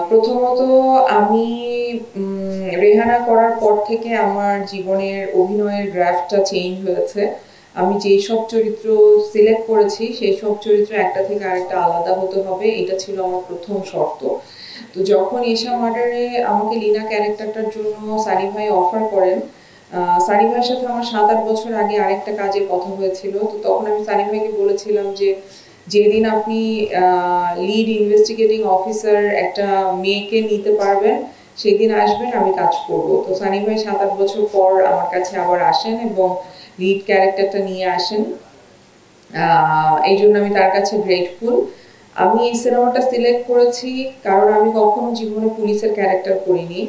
প্রথমত আমি রেহানা করার পর থেকে আমার জীবনের অভিনয়ের গ্রাফটা চেঞ্জ হয়েছে। আমি যেই সব চরিত্র সিলেক্ট করেছি সেই সব চরিত্র একটা থেকে আরেকটা আলাদা হতে হবে, এটা ছিল আমার প্রথম শর্ত। তো যখন এশা মার্ডারে আমাকে লীনা ক্যারেক্টারটার জন্য সানি ভাই অফার করেন, সানি ভাইয়ের সাথে আমার 7-8 বছর আগে আরেকটা কাজের কথা হয়েছিল। তো তখন আমি সানি ভাইকে বলেছিলাম যে যেদিন আপনি লিড ইনভেস্টিগেটিং অফিসার একটা মেয়েকে নিতে পারবেন সেদিন আসবেন, আমি কাজ করব। তো সানি ভাই 7-8 বছর পর আমার কাছে আবার আসেন এবং লিড ক্যারেক্টারটা নিয়ে আসেন। এই জন্য আমি তার কাছে গ্রেটফুল। আমি এই সিনেমাটা সিলেক্ট করেছি কারণ আমি কখনো জীবনে পুলিশের ক্যারেক্টার করিনি।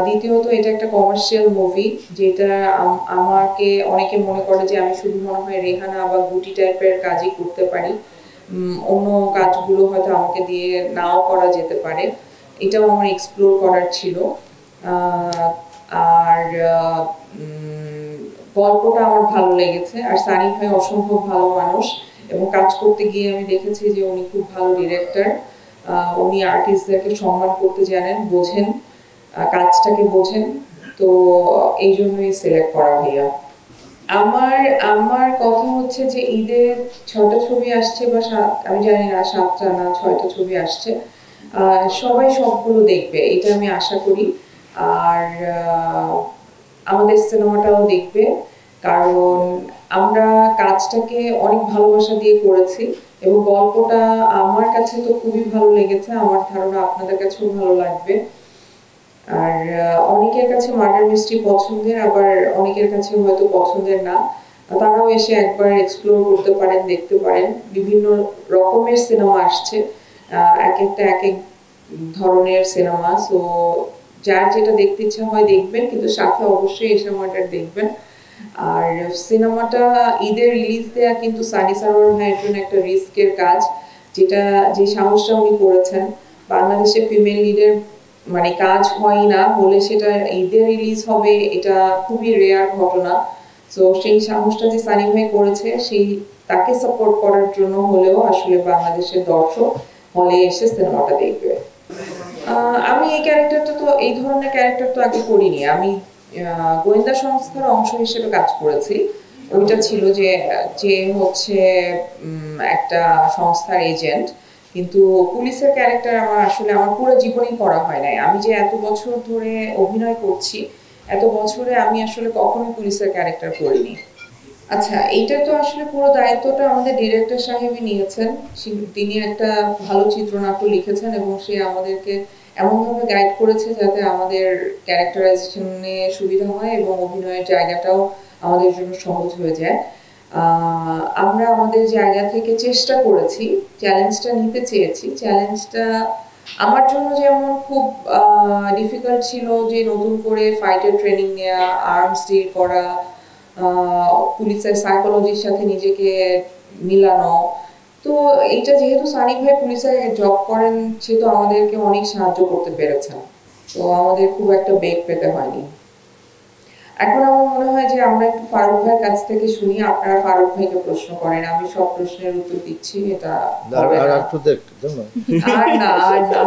দ্বিতীয়ত এটা একটা কমার্শিয়াল মুভি, যেটা আমাকে অনেকে মনে করে যে আমি শুধু মনে হয় রেহানা বা গুটি টাইপের কাজই করতে পারি, অন্য কাজগুলো হয়তো আমাকে দিয়ে নাও করা যেতে পারে। এটাও আমার এক্সপ্লোর করার ছিল। আর গল্পটা আমার ভালো লেগেছে। আর সানি ভাই অসম্ভব ভালো মানুষ এবং কাজ করতে গিয়ে আমি দেখেছি যে উনি খুব ভালো ডিরেক্টর। উনি আর্টিস্টদেরকে সম্মান করতে জানেন, বোঝেন, কাজটাকে বোঝেন। তো এই জন্যই সিলেক্ট করা ভাইয়া। আমার আমার কথা হচ্ছে যে ঈদের 6টা ছবি আসছে বা আমি জানি না 7টা না 6টা ছবি আসছে। সবাই সবগুলো দেখবে এটা আমি আশা করি। আর আমাদের সিনেমাটাও দেখবে, কারণ আমরা কাজটাকে অনেক ভালোবাসা দিয়ে করেছি এবং গল্পটা আমার কাছে তো খুবই ভালো লেগেছে, আমার ধারণা আপনাদের কাছেও ভালো লাগবে। আর অনেকের কাছে মার্ডার মিস্ট্রি পছন্দের, আবার অনেকের কাছে হয়তো পছন্দের না। তারাও এসে একবার এক্সপ্লোর করতে পারেন, দেখতে পারেন। বিভিন্ন রকমের সিনেমা আসছে, এক একটা এক এক ধরনের সিনেমা। সো যার যেটা দেখতে ইচ্ছা হয় দেখবেন, কিন্তু সাথে অবশ্যই এশা মার্ডার দেখবেন। আর সিনেমাটা ঈদের রিলিজ দেয়া কিন্তু সানি সারোয়ার ভাইয়ের জন্য একটা রিস্কের কাজ, যেটা যে সাহসটা উনি করেছেন। বাংলাদেশে ফিমেল লিডের মানে কাজ হয় না বলে সেটা ঈদে রিলিজ হবে, এটা খুবই রেয়ার ঘটনা। সো সেই সাহসটা যে সানি ভাই করেছে, সেই তাকে সাপোর্ট করার জন্য হলেও আসলে বাংলাদেশের দর্শক হলে এসে সিনেমাটা দেখবে। আমি এই ক্যারেক্টারটা তো এই ধরনের ক্যারেক্টার তো আগে করিনি। আমি গোয়েন্দা সংস্থার অংশ হিসেবে কাজ করেছি। ওইটা ছিল যে যে হচ্ছে একটা সংস্থার এজেন্ট, কিন্তু পুলিশের ক্যারেক্টার আমার আসলে আমার পুরো জীবনই করা হয় নাই। আমি যে এত বছর ধরে অভিনয় করছি, এত বছরে আমি আসলে কখনোই পুলিশের ক্যারেক্টার করিনি। আচ্ছা, এইটা তো আসলে পুরো দায়িত্বটা আমাদের ডিরেক্টর সাহেবই নিয়েছেন। তিনি একটা ভালো চিত্রনাট্য লিখেছেন এবং সে আমাদেরকে এমনভাবে গাইড করেছে যাতে আমাদের ক্যারেক্টারাইজেশনে সুবিধা হয় এবং অভিনয়ের জায়গাটাও আমাদের জন্য সহজ হয়ে যায়। আমরা আমাদের জায়গা থেকে চেষ্টা করেছি, চ্যালেঞ্জটা নিতে চেয়েছি। চ্যালেঞ্জটা আমার জন্য যেমন খুব ডিফিকাল্ট ছিল, যে নতুন করে ফাইটার ট্রেনিং নেওয়া, আর্মস ডিল করা, পুলিশের সাইকোলজির সাথে নিজেকে মিলানো। তো এইটা যেহেতু সানি ভাই পুলিশে জব করেন, সে তো আমাদেরকে অনেক সাহায্য করতে পেরেছেন। তো আমাদের খুব একটা বেগ পেতে হয়নি। এখন আমার মনে হয় যে আমরা একটু ফারুক ভাইয়ের কাছ থেকে শুনি। আপনারা ফারুক ভাইকে প্রশ্ন করেন, আমি সব প্রশ্নের উত্তর দিচ্ছি, এটা হবে না। আর না, আর না।